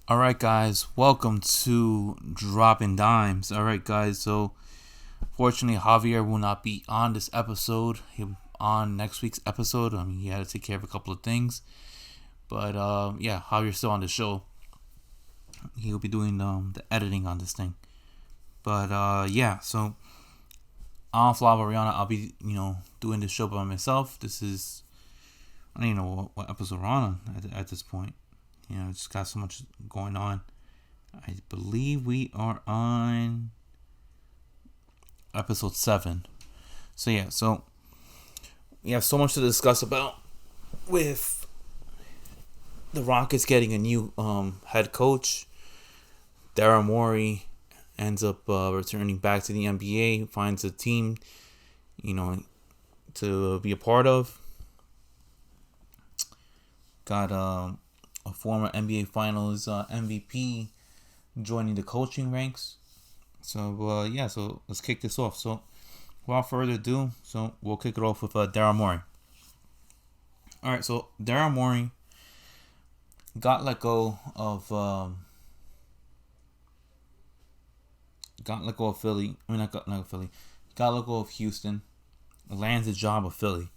All right, guys, welcome to Dropping Dimes. All right, guys, so fortunately, Javier will not be on this episode. He'll be on next week's episode. He had to take care of a couple of things, but yeah, Javier's still on the show. He'll be doing the editing on this thing. But yeah, so on Flava Rihanna, I'll be doing this show by myself. I don't even know what episode we're on at this point. Just got so much going on. I believe we are on episode 7. So yeah, so we have so much to discuss about with the Rockets getting a new head coach. Daryl Morey ends up returning back to the NBA, finds a team, to be a part of. Got a former NBA Finals MVP joining the coaching ranks. So yeah, so let's kick this off. So without further ado, so we'll kick it off with Daryl Morey. All right, so Daryl Morey got let go of Philly. I mean, not Philly. Got let go of Houston. Lands a job of Philly.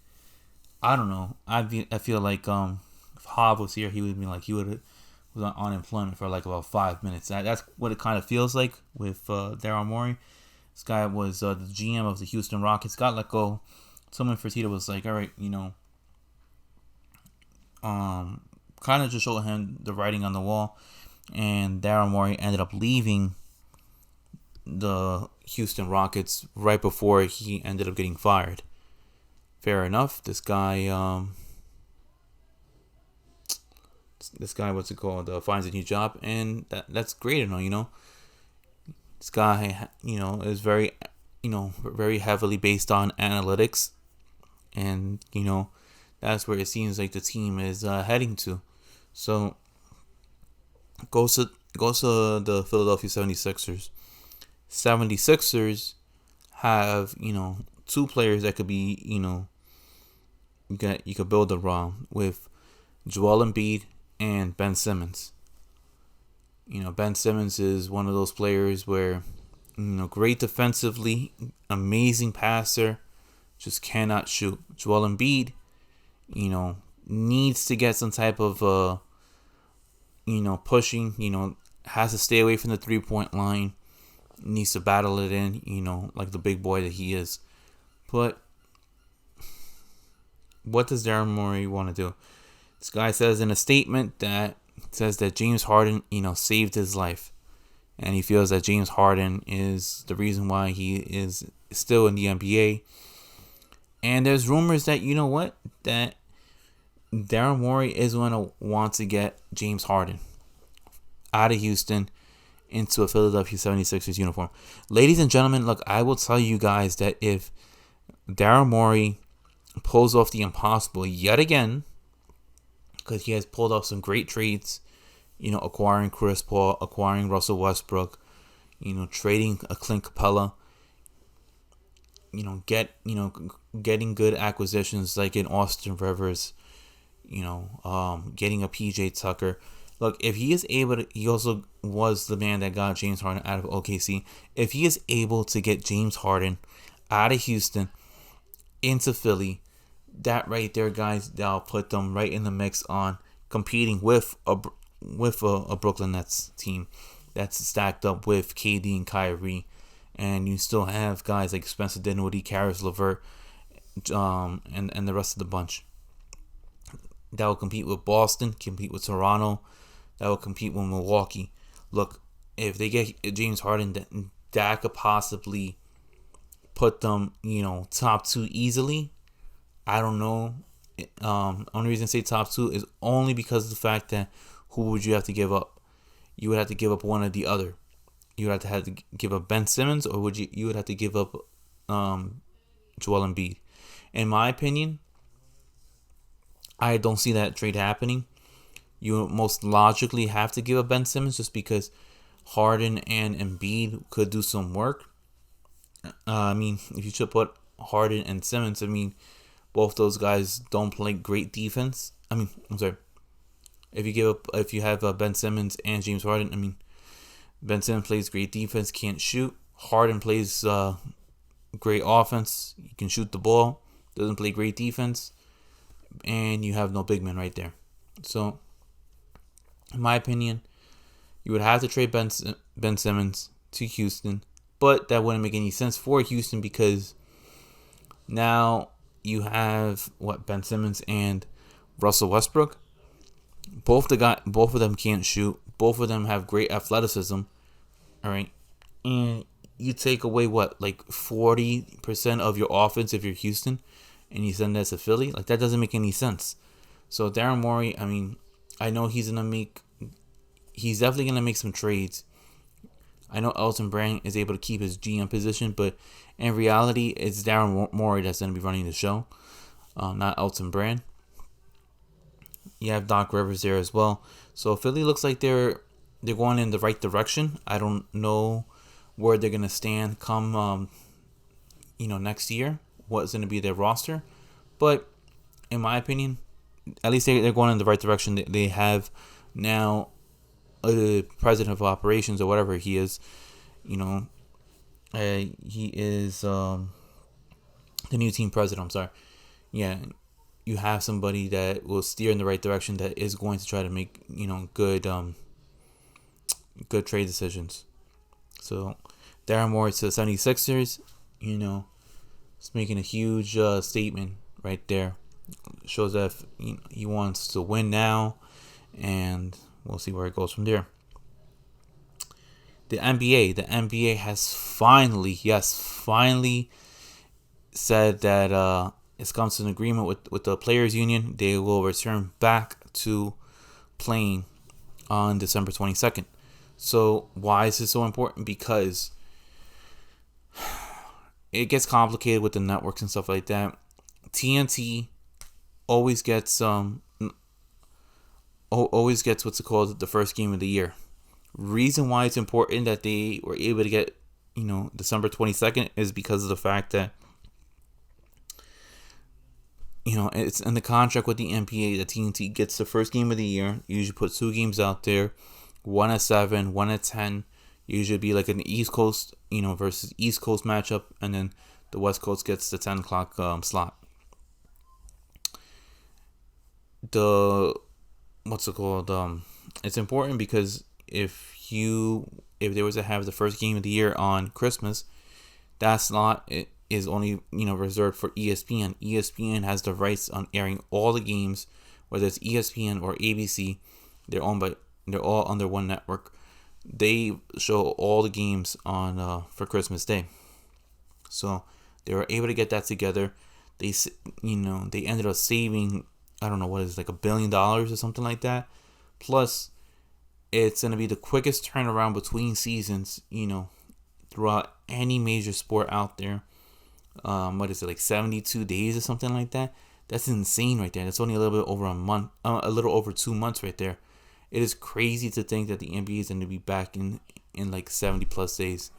I don't know. I feel like if Hobb was here, he would be like he was on unemployment for like about 5 minutes. That's what it kind of feels like with Daryl Morey. This guy was the GM of the Houston Rockets. Got let go. Someone Fertitta was like, all right, kind of just showed him the writing on the wall, and Daryl Morey ended up leaving the Houston Rockets right before he ended up getting fired. Fair enough. This guy, what's it called? Finds a new job, and that's great. This guy, is very, very heavily based on analytics, and that's where it seems like the team is heading to. So goes to the Philadelphia 76ers. 76ers have, two players that could be, you could build around with Joel Embiid and Ben Simmons. Ben Simmons is one of those players where, great defensively, amazing passer, just cannot shoot. Joel Embiid, needs to get some type of, pushing, has to stay away from the 3-point line, needs to battle it in, like the big boy that he is. But what does Daryl Morey want to do? This guy says in a statement that James Harden, saved his life. And he feels that James Harden is the reason why he is still in the NBA. And there's rumors that, that Daryl Morey is going to want to get James Harden out of Houston into a Philadelphia 76ers uniform. Ladies and gentlemen, look, I will tell you guys that if Daryl Morey pulls off the impossible yet again, because he has pulled off some great trades, acquiring Chris Paul, acquiring Russell Westbrook, trading a Clint Capella, getting good acquisitions like in Austin Rivers, getting a PJ Tucker. Look, if he is able to, he also was the man that got James Harden out of OKC. If he is able to get James Harden out of Houston into Philly, that right there, guys, that'll put them right in the mix on competing with a Brooklyn Nets team that's stacked up with KD and Kyrie, and you still have guys like Spencer Dinwiddie, Caris LeVert, and the rest of the bunch that will compete with Boston, compete with Toronto, that will compete with Milwaukee. Look, if they get James Harden, that could possibly put them, top 2 easily. I don't know. Only reason I say top 2 is only because of the fact that who would you have to give up? You would have to give up one or the other. You would have to give up Ben Simmons, or you would have to give up Joel Embiid. In my opinion, I don't see that trade happening. You most logically have to give up Ben Simmons just because Harden and Embiid could do some work. If you should put Harden and Simmons, both those guys don't play great defense. I'm sorry. If you have Ben Simmons and James Harden, I mean, Ben Simmons plays great defense, can't shoot. Harden plays great offense, you can shoot the ball, doesn't play great defense, and you have no big man right there. So, in my opinion, you would have to trade Ben Simmons to Houston, but that wouldn't make any sense for Houston because now you have Ben Simmons and Russell Westbrook. Both of them can't shoot. Both of them have great athleticism. All right, and you take away 40% of your offense if you're Houston, and you send that to Philly. Like, that doesn't make any sense. So Daryl Morey, I mean, I know he's definitely gonna make some trades. I know Elton Brand is able to keep his GM position, but in reality, it's Daryl Morey that's gonna be running the show, not Elton Brand. You have Doc Rivers there as well. So Philly looks like they're going in the right direction. I don't know where they're gonna stand come next year. What's gonna be their roster, but in my opinion, at least they're going in the right direction. They have now a president of operations or whatever he is. He is the new team president. I'm sorry. Yeah, you have somebody that will steer in the right direction, that is going to try to make good trade decisions. So Daryl Morey to the 76ers, it's making a huge statement right there. Shows that he wants to win now, and we'll see where it goes from there. The NBA has finally said that it's come to an agreement with the players union. They will return back to playing on December 22nd. So why is this so important? Because it gets complicated with the networks and stuff like that. TNT always gets what's called the first game of the year. Reason why it's important that they were able to get December 22nd is because of the fact that it's in the contract with the NBA that TNT gets the first game of the year. Usually put 2 games out there, 1 at 7, 1 at 10. Usually be like an East Coast versus East Coast matchup, and then the West Coast gets the 10 o'clock slot. It's important because if they were to have the first game of the year on Christmas, that slot is only reserved for ESPN. ESPN has the rights on airing all the games, whether it's ESPN or ABC. They're all under one network. They show all the games on for Christmas Day. So they were able to get that together. They ended up saving, I don't know what is like $1 billion or something like that. Plus, it's gonna be the quickest turnaround between seasons, throughout any major sport out there. What is it, like 72 days or something like that? That's insane right there. That's only a little bit over a month, a little over 2 months right there. It is crazy to think that the NBA is going to be back in like 70 plus days.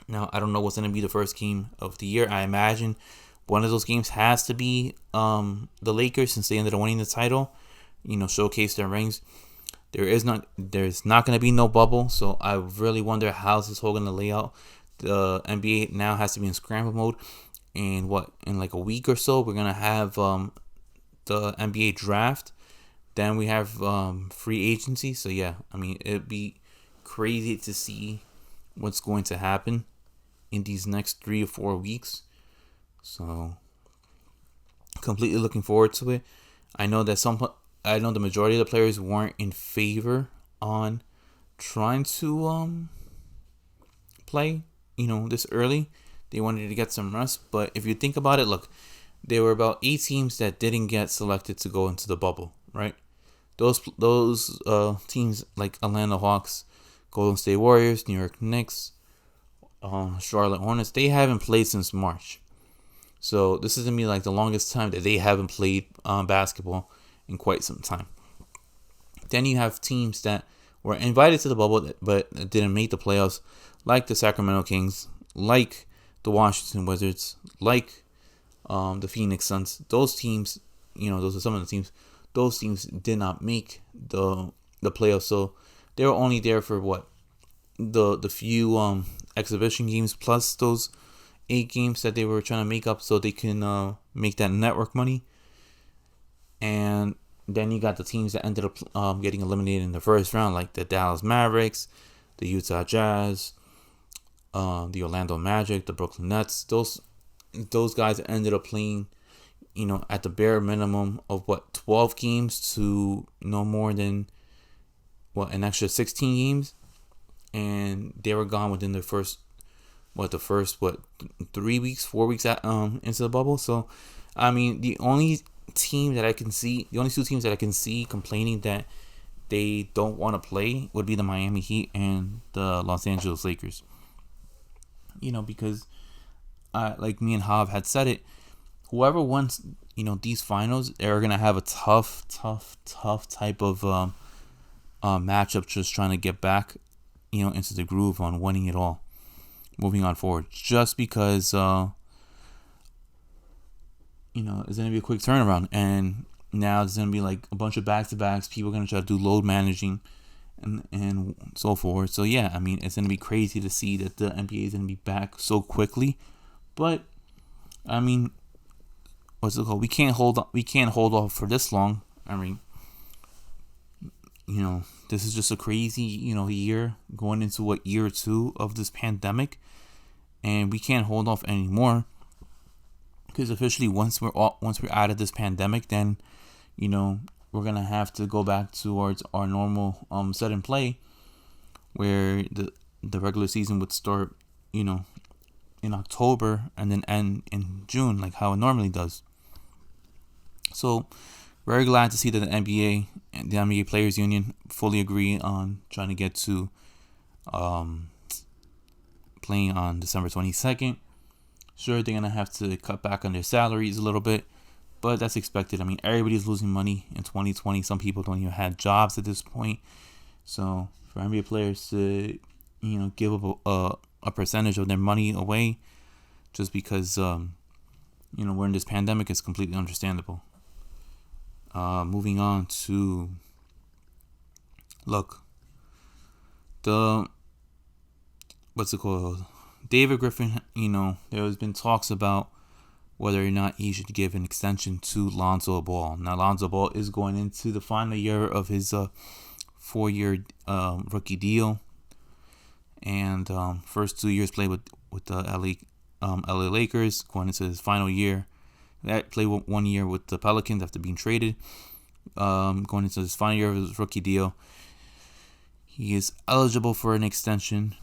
Now, I don't know what's going to be the first game of the year. I imagine one of those games has to be the Lakers, since they ended up winning the title, showcase their rings. There's not going to be no bubble, so I really wonder how this is all going to lay out. The NBA now has to be in scramble mode, and in like a week or so, we're going to have the NBA draft. Then we have free agency. So yeah, I mean, it'd be crazy to see what's going to happen in these next 3 or 4 weeks. So completely looking forward to it. I know the majority of the players weren't in favor on trying to play, this early. They wanted to get some rest. But if you think about it, look, there were about 8 teams that didn't get selected to go into the bubble, right? Those teams like Atlanta Hawks, Golden State Warriors, New York Knicks, Charlotte Hornets, they haven't played since March. So this is going to be like the longest time that they haven't played basketball in quite some time. Then you have teams that were invited to the bubble but didn't make the playoffs, like the Sacramento Kings, like the Washington Wizards, like the Phoenix Suns. Those teams, those are some of the teams. those teams did not make the playoffs, so they were only there for what, the few exhibition games plus those 8 games that they were trying to make up so they can make that network money. And then you got the teams that ended up getting eliminated in the first round, like the Dallas Mavericks, the Utah Jazz, the Orlando Magic, the Brooklyn Nets. Those guys ended up playing, at the bare minimum of 12 games to no more than an extra 16 games, and they were gone within the first 3 weeks, 4 weeks into the bubble. So, I mean, the only two teams that I can see complaining that they don't want to play would be the Miami Heat and the Los Angeles Lakers. Because like me and Hav had said it, whoever wins, these finals, they're gonna have a tough type of matchup, just trying to get back, into the groove on winning it all, moving on forward. Just because, it's gonna be a quick turnaround, and now there's gonna be like a bunch of back-to-backs. People are gonna try to do load managing, and so forth. So yeah, I mean, it's gonna be crazy to see that the NBA is gonna be back so quickly. But I mean, what's it called? We can't hold off for this long. I mean, this is just a crazy, year going into year 2 of this pandemic, and we can't hold off anymore. Because officially, once we're out of this pandemic, then, we're gonna have to go back towards our normal set and play, where the regular season would start, in October and then end in June, like how it normally does. So, very glad to see that the NBA and the NBA Players Union fully agree on trying to get to playing on December 22nd. Sure, they're going to have to cut back on their salaries a little bit, but that's expected. I mean, everybody's losing money in 2020. Some people don't even have jobs at this point. So, for NBA players to, give up a percentage of their money away just because, we're in this pandemic is completely understandable. Moving on to, what's it called? David Griffin, there has been talks about whether or not he should give an extension to Lonzo Ball. Now, Lonzo Ball is going into the final year of his 4-year rookie deal, and first 2 years played with the LA Lakers, going into his final year. That played 1 year with the Pelicans after being traded. Going into his final year of his rookie deal, he is eligible for an extension.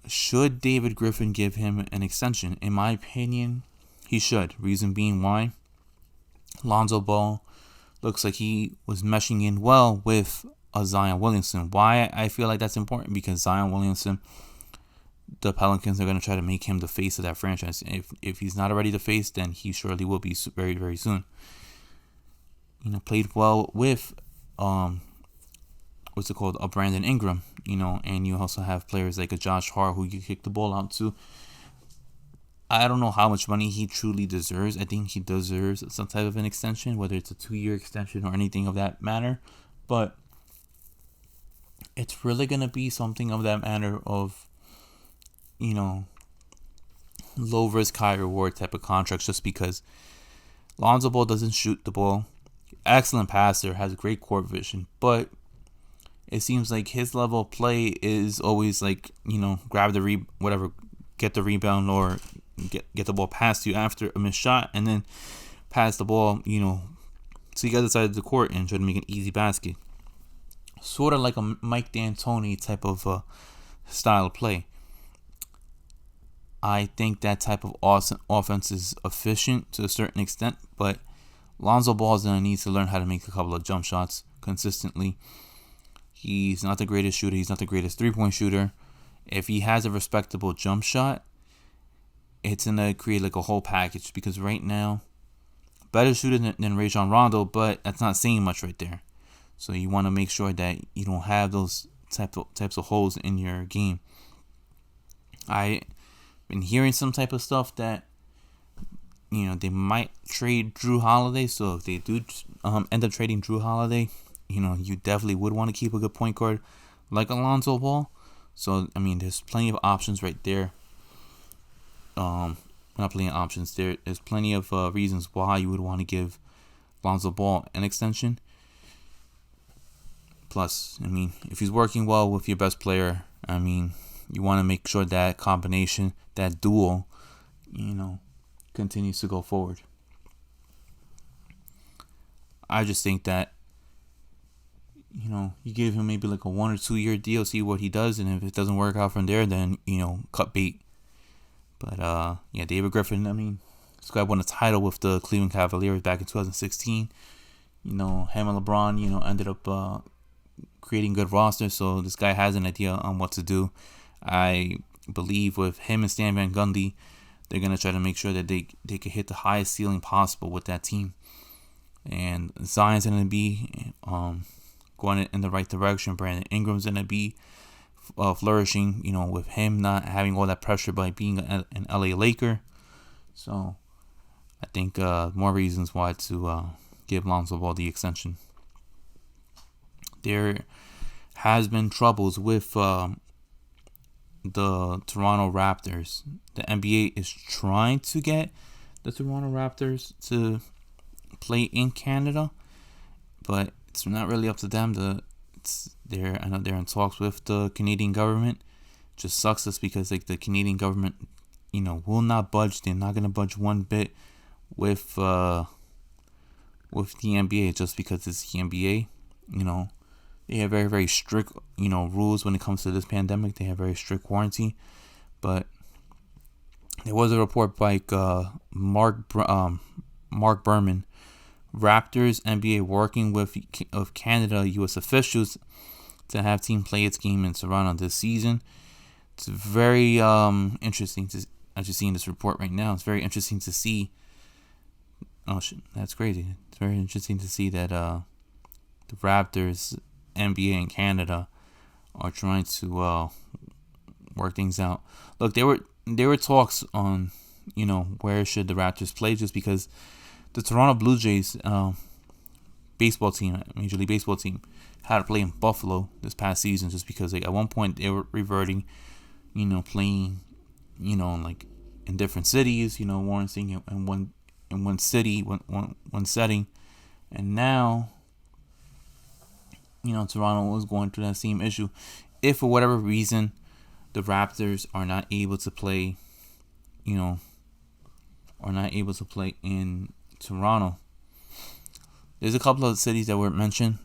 Should David Griffin give him an extension? In my opinion, he should. Reason being why? Lonzo Ball looks like he was meshing in well with Zion Williamson. Why I feel like that's important? Because Zion Williamson, the Pelicans are going to try to make him the face of that franchise. If he's not already the face, then he surely will be very, very soon. Played well with Brandon Ingram, and you also have players like a Josh Hart who you kick the ball out to. I don't know how much money he truly deserves. I think he deserves some type of an extension, whether it's a 2-year extension or anything of that matter. But it's really going to be something of that matter of, low risk, high reward type of contracts, just because Lonzo Ball doesn't shoot the ball. Excellent passer, has great court vision, but it seems like his level of play is always like, grab the get the rebound or get the ball past you after a missed shot, and then pass the ball, to the other side of the court and try to make an easy basket. Sort of like a Mike D'Antoni type of style of play. I think that type of offense is efficient to a certain extent, but Lonzo Ball is going to need to learn how to make a couple of jump shots consistently. He's not the greatest shooter. He's not the greatest three-point shooter. If he has a respectable jump shot, it's going to create like a whole package, because right now, better shooter than Rajon Rondo, but that's not saying much right there. So you want to make sure that you don't have those types of holes in your game. I've been hearing some type of stuff that they might trade Drew Holiday. So if they do end up trading Drew Holiday, you definitely would want to keep a good point guard like Alonzo Ball. So there's plenty of options right there. Not plenty of options. There's plenty of reasons why you would want to give Lonzo Ball an extension. Plus, if he's working well with your best player, you want to make sure that combination, that duo, continues to go forward. I just think that, you give him maybe like a 1 or 2 year deal, see what he does, and if it doesn't work out from there, then, cut bait. But, David Griffin, this guy won a title with the Cleveland Cavaliers back in 2016. Him and LeBron, ended up creating good rosters, so this guy has an idea on what to do. I believe with him and Stan Van Gundy, they're going to try to make sure that they can hit the highest ceiling possible with that team. And Zion's going to be going in the right direction. Brandon Ingram's going to be flourishing, with him not having all that pressure by being an LA Laker. So I think more reasons why to give Lonzo Ball the extension. There has been troubles with the Toronto Raptors. The NBA is trying to get the Toronto Raptors to play in Canada, but it's not really up to them. I know they're in talks with the Canadian government. Just sucks us because the Canadian government, will not budge. They're not gonna budge one bit with the NBA just because it's the NBA. They have very, very strict, rules when it comes to this pandemic. They have very strict quarantine. But there was a report by Mark Berman, Raptors NBA working with of Canada U.S. officials to have team play its game in Toronto this season. It's very interesting to. I'm just seeing this report right now. It's very interesting to see. Oh shit, that's crazy. It's very interesting to see that the Raptors NBA in Canada are trying to work things out. Look, there were talks on where should the Raptors play, just because the Toronto Blue Jays baseball team, Major League Baseball team, had to play in Buffalo this past season, just because at one point they were reverting, playing, in different cities, warranting in one city, one setting, and now, Toronto was going through that same issue. If for whatever reason the Raptors are not able to play, in Toronto, there's a couple of cities that were mentioned.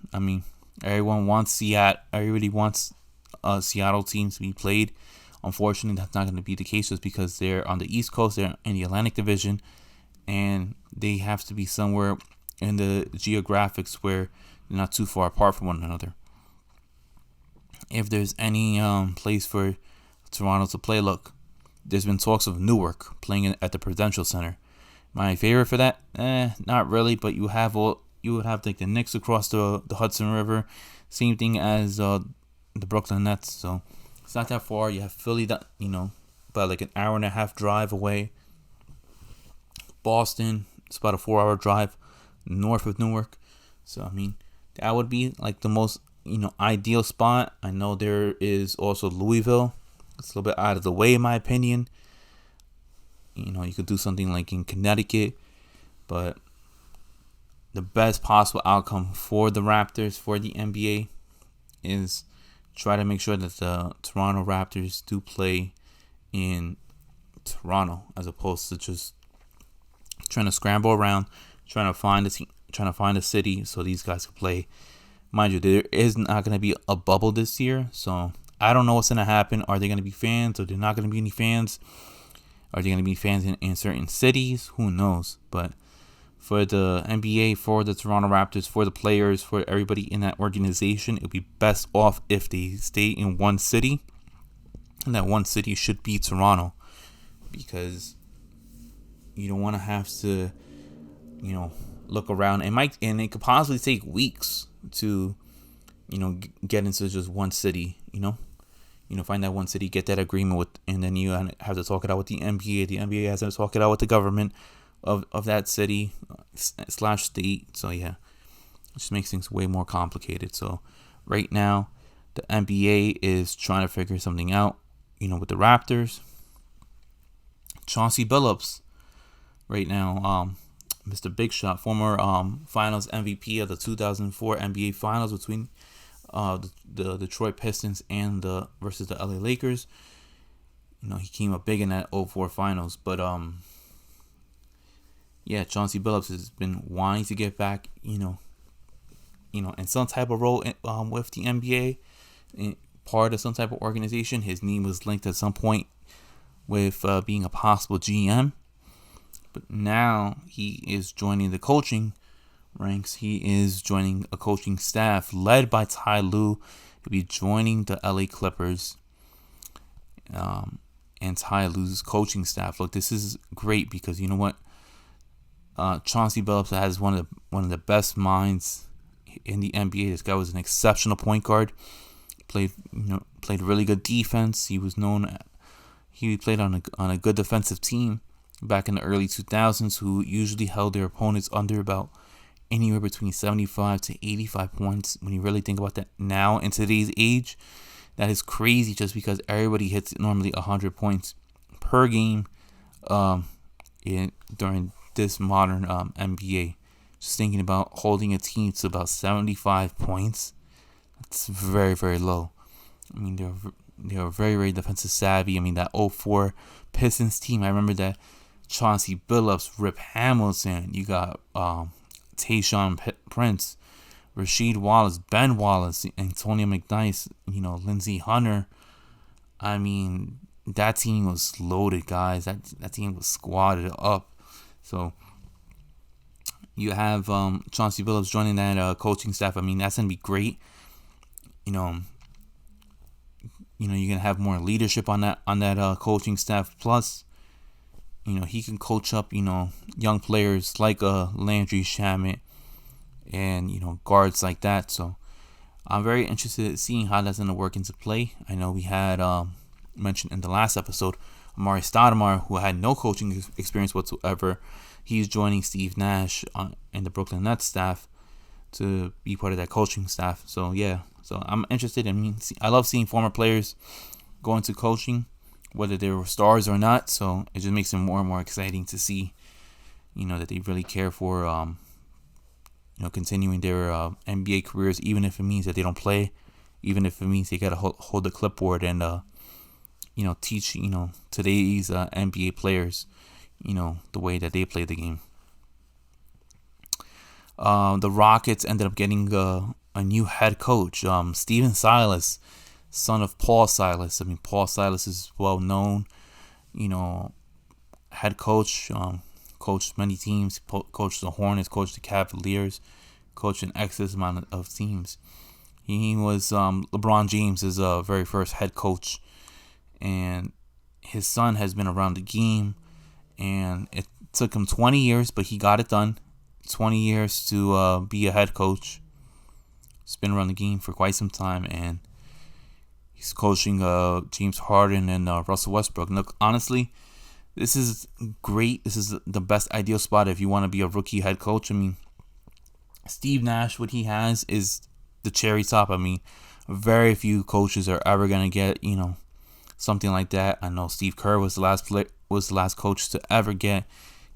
Everyone wants Seattle. Everybody wants Seattle teams to be played. Unfortunately, that's not going to be the case just because they're on the East Coast. They're in the Atlantic Division, and they have to be somewhere in the geographics where they're not too far apart from one another. If there's any place for Toronto to play, look, there's been talks of Newark playing at the Prudential Center. My favorite for that? Not really, but you would have the Knicks across the Hudson River, same thing as the Brooklyn Nets. So it's not that far. You have Philly, that about like an hour and a half drive away. Boston, it's about a 4-hour drive north of Newark. So that would be like the most ideal spot. I know there is also Louisville. It's a little bit out of the way in my opinion. You could do something like in Connecticut, but the best possible outcome for the Raptors, for the NBA, is try to make sure that the Toronto Raptors do play in Toronto, as opposed to just trying to scramble around, trying to find a city so these guys can play. Mind you, there is not going to be a bubble this year, so I don't know what's going to happen. Are there going to be fans? Or there not going to be any fans? Are there going to be fans in certain cities? Who knows? But for the NBA, for the Toronto Raptors, for the players, for everybody in that organization, it would be best off if they stay in one city. And that one city should be Toronto. Because you don't want to have to, look around. And it could possibly take weeks to, get into just one city, find that one city, get that agreement with, and then you have to talk it out with the NBA. The NBA has to talk it out with the government of that city slash state. So yeah, it just makes things way more complicated. So right now, the NBA is trying to figure something out. With the Raptors, Chauncey Billups right now, Mr. Big Shot, former Finals MVP of the 2004 NBA Finals between the Detroit Pistons and versus the LA Lakers. He came up big in that 04 Finals, but yeah, Chauncey Billups has been wanting to get back, in some type of role with the NBA, part of some type of organization. His name was linked at some point with being a possible GM, but now he is joining the coaching ranks. He is joining a coaching staff led by Ty Lue. He'll be joining the LA Clippers and Ty Lue's coaching staff. Look, this is great because you know what? Chauncey Billups has one of the best minds in the NBA. This guy was an exceptional point guard. Played really good defense. He played on a good defensive team back in the early 2000s, who usually held their opponents under about anywhere between 75 to 85 points. When you really think about that now in today's age, that is crazy, just because everybody hits normally 100 points per game during this modern NBA. Just thinking about holding a team to about 75 points, that's very, very low. I mean, they're very, very defensive savvy. I mean, that 04 Pistons team, I remember that Chauncey Billups, Rip Hamilton, you got Tayshaun Prince, Rasheed Wallace, Ben Wallace, Antonio McNice, Lindsey Hunter. I mean, that team was loaded, guys. That team was squadded up. So you have Chauncey Billups joining that coaching staff. I mean, that's gonna be great. You're gonna have more leadership on that coaching staff. Plus, he can coach up young players like Landry Shamet and guards like that. So I'm very interested in seeing how that's gonna work into play. I know we had mentioned in the last episode Amari Stoudemire, who had no coaching experience whatsoever. He's joining Steve Nash in the Brooklyn Nets staff to be part of that coaching staff. So yeah, so I'm interested. I love seeing former players go into coaching, whether they were stars or not. So it just makes it more and more exciting to see, that they really care for, continuing their NBA careers, even if it means that they don't play, even if it means they gotta hold the clipboard and teach today's NBA players the way that they play the game. The Rockets ended up getting a new head coach, Steven Silas, son of Paul Silas. I mean, Paul Silas is well known, head coach, coached many teams, coached the Hornets, coached the Cavaliers, coached an excess amount of teams. He was LeBron James' very first head coach, and his son has been around the game, and it took him 20 years, but he got it done. 20 years to be a head coach. He's been around the game for quite some time, and he's coaching James Harden and Russell Westbrook. Look, honestly, this is great. This is the best ideal spot if you want to be a rookie head coach. I mean, Steve Nash, what he has is the cherry top. I mean, very few coaches are ever gonna get something like that. I know Steve Kerr was the last coach to ever get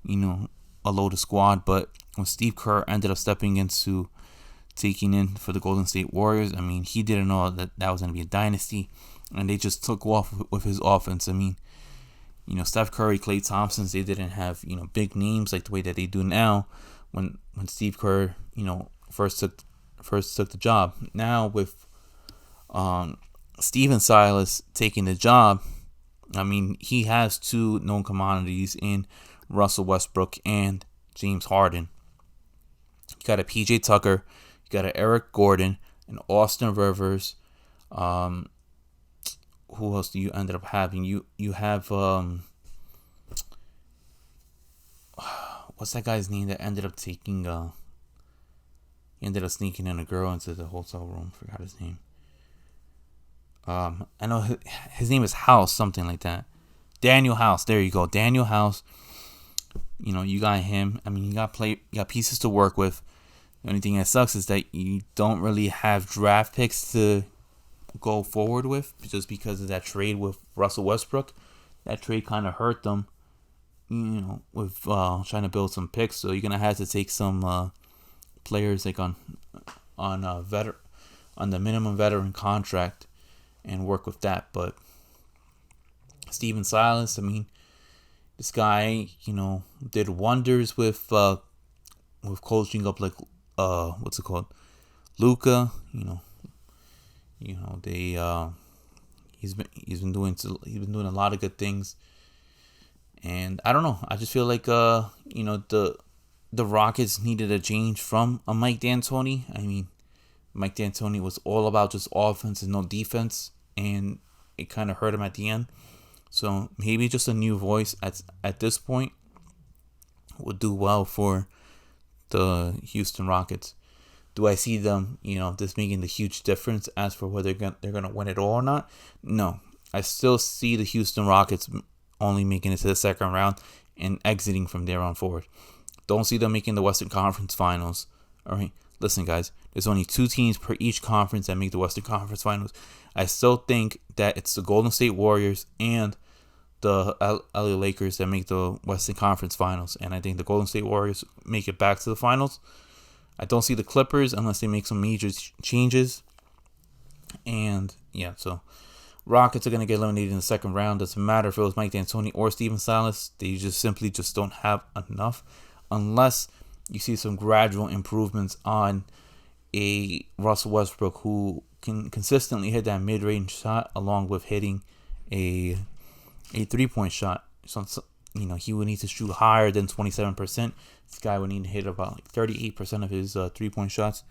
a loaded squad, but when Steve Kerr ended up stepping into taking in for the Golden State Warriors, I mean, he didn't know that was going to be a dynasty, and they just took off with his offense. I mean, Steph Curry, Klay Thompson, they didn't have big names like the way that they do now. When Steve Kerr first took the job. Now with Steven Silas taking the job, I mean, he has two known commodities in Russell Westbrook and James Harden. You got a PJ Tucker, you got an Eric Gordon, and Austin Rivers. Who else do you ended up having? You have what's that guy's name that ended up taking he ended up sneaking in a girl into the hotel room. Forgot his name. I know his name is House, something like that. Daniel House. There you go, Daniel House. You got him. I mean, you got pieces to work with. The only thing that sucks is that you don't really have draft picks to go forward with, just because of that trade with Russell Westbrook. That trade kind of hurt them, with trying to build some picks. So you're gonna have to take some players like on the minimum veteran contract and work with that. But Steven Silas, I mean, this guy, did wonders with coaching up like what's it called, Luka. He's been doing a lot of good things, and I don't know. I just feel like the Rockets needed a change from a Mike D'Antoni. I mean, Mike D'Antoni was all about just offense and no defense, and it kind of hurt him at the end. So maybe just a new voice at this point would do well for the Houston Rockets. Do I see them, this making the huge difference as for whether they're gonna win it all or not? No, I still see the Houston Rockets only making it to the second round and exiting from there on forward. Don't see them making the Western Conference Finals. All right, listen, guys. There's only 2 teams per each conference that make the Western Conference Finals. I still think that it's the Golden State Warriors and the LA Lakers that make the Western Conference Finals, and I think the Golden State Warriors make it back to the finals. I don't see the Clippers unless they make some major changes. And yeah, so Rockets are going to get eliminated in the second round. Doesn't matter if it was Mike D'Antoni or Steven Silas. They simply don't have enough, unless you see some gradual improvements on a Russell Westbrook who can consistently hit that mid-range shot, along with hitting a 3-point shot. So he would need to shoot higher than 27%. This guy would need to hit about 38% of his 3-point shots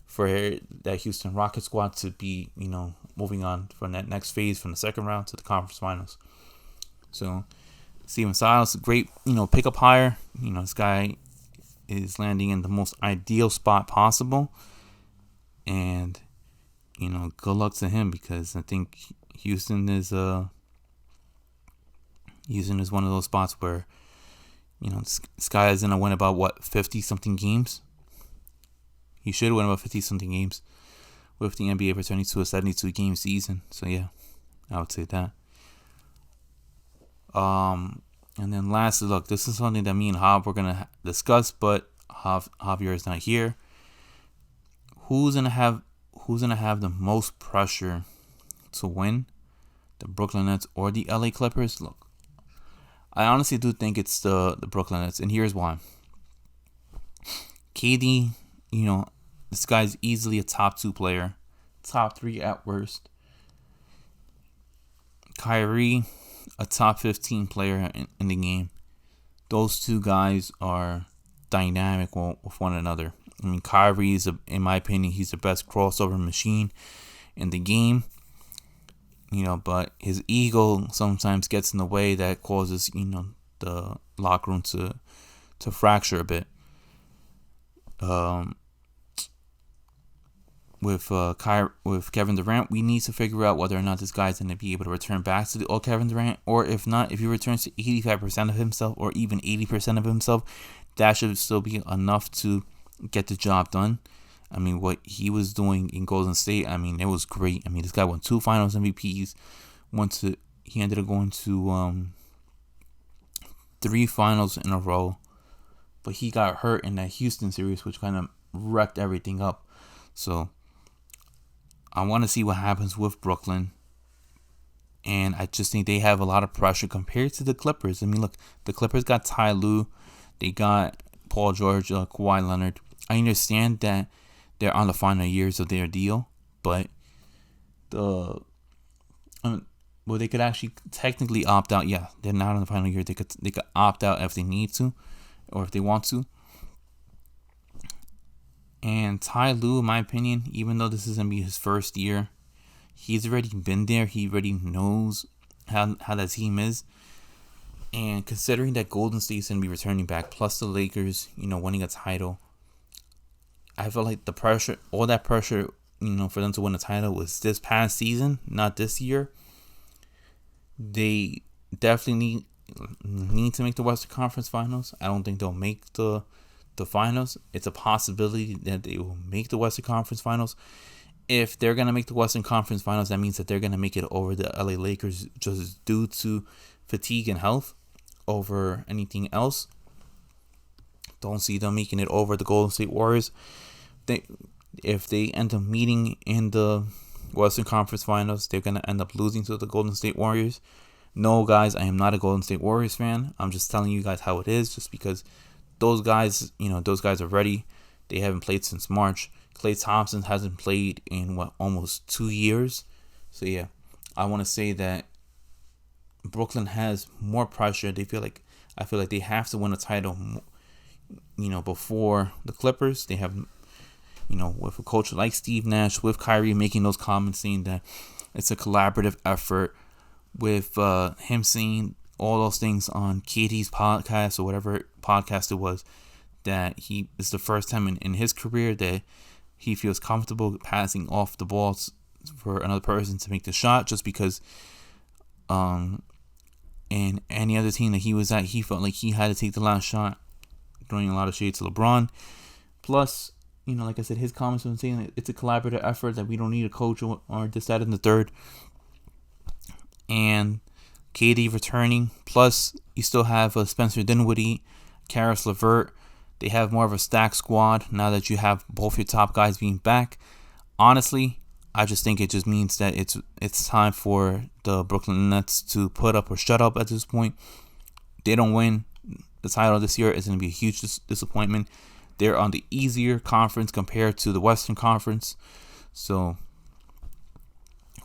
for that Houston Rockets squad to be, moving on from that next phase from the second round to the conference finals. So Steven Silas, great, pickup hire. This guy is landing in the most ideal spot possible. And, good luck to him, because I think Houston is one of those spots where, this guy is going to win about, 50-something games? He should win about 50-something games with the NBA returning to a 72-game season. So, yeah, I would say that. And then lastly, look, this is something that me and Jav were going to discuss, but Javier is not here. Who's going to have the most pressure to win? The Brooklyn Nets or the LA Clippers? Look, I honestly do think it's the Brooklyn Nets, and here's why. KD, this guy's easily a top 2 player, top 3 at worst. Kyrie, a top 15 player in the game. Those 2 guys are dynamic with one another. I mean, Kyrie in my opinion, he's the best crossover machine in the game. But his ego sometimes gets in the way that causes, the locker room to fracture a bit. With Kevin Durant, we need to figure out whether or not this guy's going to be able to return back to the old Kevin Durant, or if not, if he returns to 85% of himself or even 80% of himself, that should still be enough to get the job done. I mean, what he was doing in Golden State, I mean, it was great. I mean, this guy won 2 Finals MVPs. He ended up going to 3 Finals in a row, but he got hurt in that Houston series, which kind of wrecked everything up. So I want to see what happens with Brooklyn, and I just think they have a lot of pressure compared to the Clippers. I mean, look, the Clippers got Ty Lue, they got Paul George, Kawhi Leonard. I understand that they're on the final years of their deal, but they could actually technically opt out. Yeah, they're not on the final year. They could opt out if they need to, or if they want to. And Ty Lue, in my opinion, even though this is gonna be his first year, he's already been there. He already knows how that team is. And considering that Golden State's gonna be returning back, plus the Lakers, winning a title, I feel like the pressure, all that pressure, for them to win a title was this past season, not this year. They definitely need to make the Western Conference Finals. I don't think they'll make the finals. It's a possibility that they will make the Western Conference Finals. If they're going to make the Western Conference Finals, that means that they're going to make it over the LA Lakers just due to fatigue and health over anything else. Don't see them making it over the Golden State Warriors. If they end up meeting in the Western Conference Finals, they're going to end up losing to the Golden State Warriors. No, guys, I am not a Golden State Warriors fan. I'm just telling you guys how it is, just because those guys are ready. They haven't played since March. Klay Thompson hasn't played in almost 2 years. So yeah, I want to say that Brooklyn has more pressure. I feel like they have to win a title, before the Clippers. They have, with a coach like Steve Nash, with Kyrie making those comments saying that it's a collaborative effort, with him saying all those things on KD's podcast or whatever podcast it was, that it's the first time in his career that he feels comfortable passing off the balls for another person to make the shot, just because in any other team that he was at, he felt like he had to take the last shot, throwing a lot of shade to LeBron. Plus, like I said, his comments were saying that it's a collaborative effort, that we don't need a coach or this, that, and the third. And KD returning. Plus, you still have Spencer Dinwiddie, Karis LeVert. They have more of a stacked squad now that you have both your top guys being back. Honestly, I just think it just means that it's time for the Brooklyn Nets to put up or shut up at this point. They don't win the title this year, it's going to be a huge disappointment. They're on the easier conference compared to the Western Conference. So,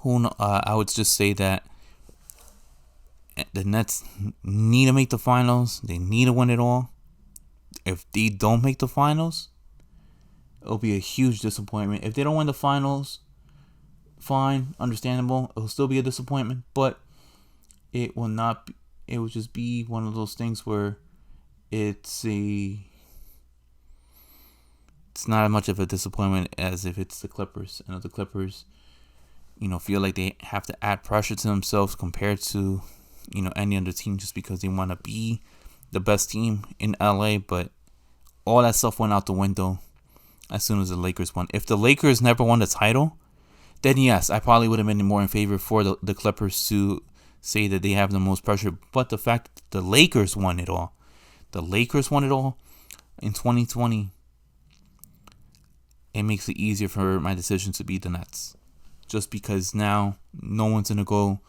I would just say that the Nets need to make the finals. They need to win it all. If they don't make the finals, it'll be a huge disappointment. If they don't win the finals, fine, understandable. It'll still be a disappointment, but it will not. It will just be one of those things where it's not as much of a disappointment as if it's the Clippers. And if the Clippers, feel like they have to add pressure to themselves compared to, any other team, just because they want to be the best team in LA. But all that stuff went out the window as soon as the Lakers won. If the Lakers never won the title, then yes, I probably would have been more in favor for the Clippers to say that they have the most pressure. But the fact that the Lakers won it all in 2020, it makes it easier for my decision to be the Nets. Just because now no one's going to go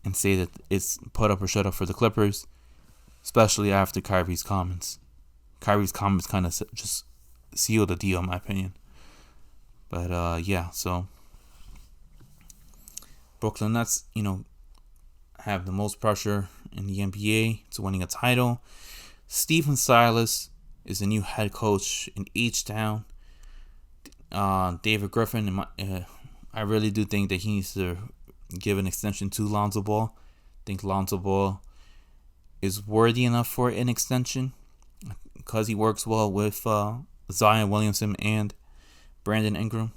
and say that it's put up or shut up for the Clippers, especially after Kyrie's comments. Kyrie's comments kind of just sealed the deal, in my opinion. But, yeah, so Brooklyn Nets, have the most pressure in the NBA to winning a title. Stephen Silas is the new head coach in H-Town. David Griffin, I really do think that he needs to give an extension to Lonzo Ball. I think Lonzo Ball is worthy enough for an extension because he works well with Zion Williamson and Brandon Ingram.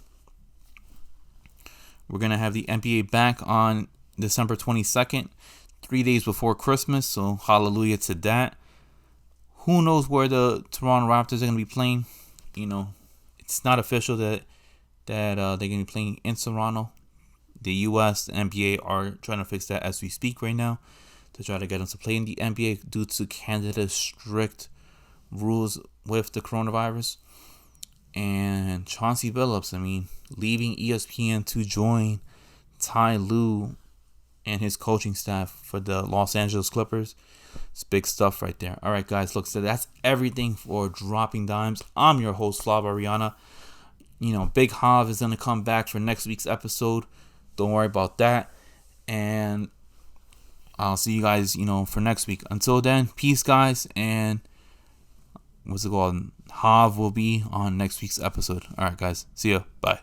We're going to have the NBA back on December 22nd, 3 days before Christmas, so hallelujah to that. Who knows where the Toronto Raptors are going to be playing? It's not official that they're going to be playing in Toronto. The U.S., the NBA are trying to fix that as we speak right now to try to get them to play in the NBA due to Canada's strict rules with the coronavirus. And Chauncey Billups, leaving ESPN to join Ty Lue and his coaching staff for the Los Angeles Clippers. It's big stuff right there. All right, guys, look, so that's everything for Dropping Dimes. I'm your host, Flav Ariana. Big Hav is going to come back for next week's episode. Don't worry about that. And I'll see you guys, for next week. Until then, peace, guys. And what's it called? Hav will be on next week's episode. All right, guys. See ya. Bye.